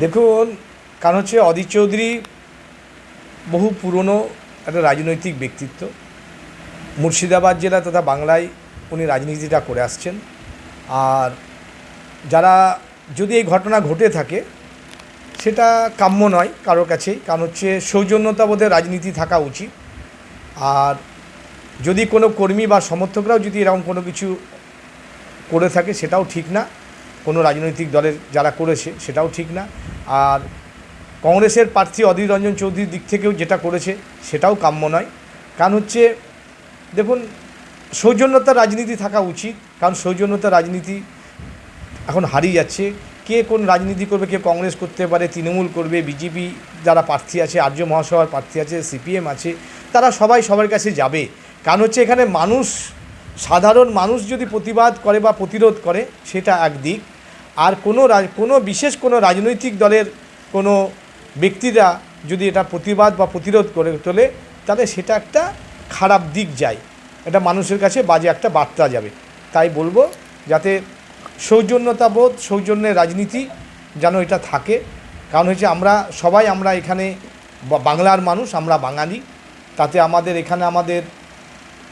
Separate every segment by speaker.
Speaker 1: দেখুন, কারণ হচ্ছে অধীর চৌধুরী বহু পুরনো একটা রাজনৈতিক ব্যক্তিত্ব। মুর্শিদাবাদ জেলা তথা বাংলায় উনি রাজনীতিটা করে আসছেন। আর যারা যদি এই ঘটনা ঘটে থাকে সেটা কাম্য নয় কারোর কাছেই, কারণ হচ্ছে সৌজন্যতাবোধের রাজনীতি থাকা উচিত। আর যদি কোনো কর্মী বা সমর্থকরাও যদি এরকম কোনো কিছু করে থাকে সেটাও ঠিক না, কোনো রাজনৈতিক দলের যারা করেছে সেটাও ঠিক না। আর কংগ্রেসের প্রার্থী অধীর রঞ্জন চৌধুরীর দিক থেকেও যেটা করেছে সেটাও কাম্য নয়। কারণ হচ্ছে দেখুন, সৌজন্যতার রাজনীতি থাকা উচিত, কারণ সৌজন্যতার রাজনীতি এখন হারিয়ে যাচ্ছে। কে কোন রাজনীতি করবে, কে কংগ্রেস করতে পারে, তৃণমূল করবে, বিজেপি যারা প্রার্থী আছে, আর্য মহাসভার প্রার্থী আছে, সিপিএম আছে, তারা সবাই সবার কাছে যাবে। কারণ হচ্ছে এখানে মানুষ, সাধারণ মানুষ যদি প্রতিবাদ করে বা প্রতিরোধ করে সেটা একদিক, আর কোনো বিশেষ কোনো রাজনৈতিক দলের কোনো ব্যক্তিরা যদি এটা প্রতিবাদ বা প্রতিরোধ করে তোলে তাহলে সেটা একটা খারাপ দিক যায়, এটা মানুষের কাছে বাজে একটা বার্তা যাবে। তাই বলবো যাতে সৌজন্যতাবোধ, সৌজন্যের রাজনীতি যেন এটা থাকে। কারণ হচ্ছে আমরা এখানে বাংলার মানুষ, আমরা বাঙালি, তাতে আমাদের এখানে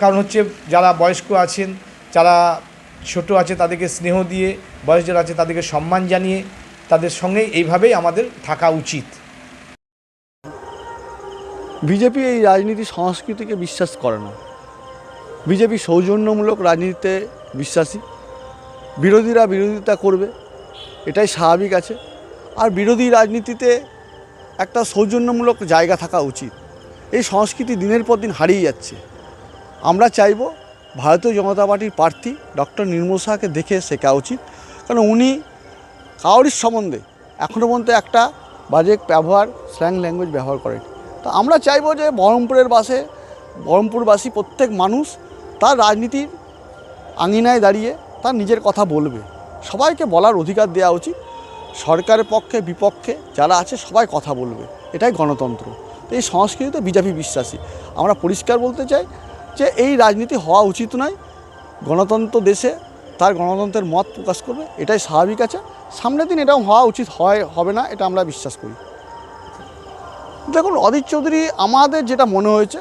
Speaker 1: কারণ হচ্ছে যারা বয়স্ক আছেন, যারা ছোট আছে তাদেরকে স্নেহ দিয়ে, বয়স যারা আছে তাদেরকে সম্মান জানিয়ে তাদের সঙ্গে এইভাবেই আমাদের থাকা উচিত।
Speaker 2: বিজেপি এই রাজনীতি সংস্কৃতিকে বিশ্বাস করে না। বিজেপি সৌজন্যমূলক রাজনীতিতে বিশ্বাসী। বিরোধীরা বিরোধিতা করবে, এটাই স্বাভাবিক আছে। আর বিরোধী রাজনীতিতে একটা সৌজন্যমূলক জায়গা থাকা উচিত। এই সংস্কৃতি দিনের পর দিন হারিয়ে যাচ্ছে। আমরা চাইব ভারতীয় জনতা পার্টির প্রার্থী ডক্টর নির্মল শাহকে দেখে শেখা উচিত, কারণ উনি কাউরির সম্বন্ধে এখনও পর্যন্ত একটা বাজে ব্যবহার, স্ল্যাং ল্যাঙ্গুয়েজ ব্যবহার করেন। তো আমরা চাইব যে বহরমপুরবাসী প্রত্যেক মানুষ তার রাজনীতির আঙিনায় দাঁড়িয়ে তার নিজের কথা বলবে। সবাইকে বলার অধিকার দেওয়া উচিত। সরকারের পক্ষে বিপক্ষে যারা আছে সবাই কথা বলবে, এটাই গণতন্ত্র। তো এই সংস্কৃতিতে বিজেপি বিশ্বাসী। আমরা পরিষ্কার বলতে চাই যে এই রাজনীতি হওয়া উচিত নয়। গণতন্ত্র দেশে তার গণতন্ত্রের মত প্রকাশ করবে, এটাই স্বাভাবিক আছে। সামনের দিন এটাও হওয়া উচিত, হবে না এটা আমরা বিশ্বাস করি। দেখুন, অধীর চৌধুরী আমাদের যেটা মনে হয়েছে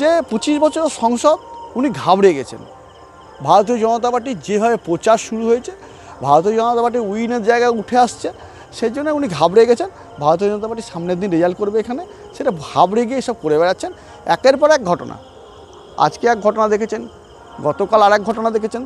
Speaker 2: যে 25 বছরের সংসদ উনি ঘাবড়ে গেছেন। ভারতীয় জনতা পার্টির যেভাবে প্রচার শুরু হয়েছে, ভারতীয় জনতা পার্টি উইনের জায়গায় উঠে আসছে, সেই জন্য উনি ঘাবড়ে গেছেন। ভারতীয় জনতা পার্টি সামনের দিন রেজাল্ট করবে এখানে, সেটা ঘাবড়ে গিয়ে এসব করে বেড়াচ্ছেন। একের পর এক ঘটনা, আজকে এক ঘটনা দেখেছেন, গতকাল আর এক ঘটনা দেখেছেন।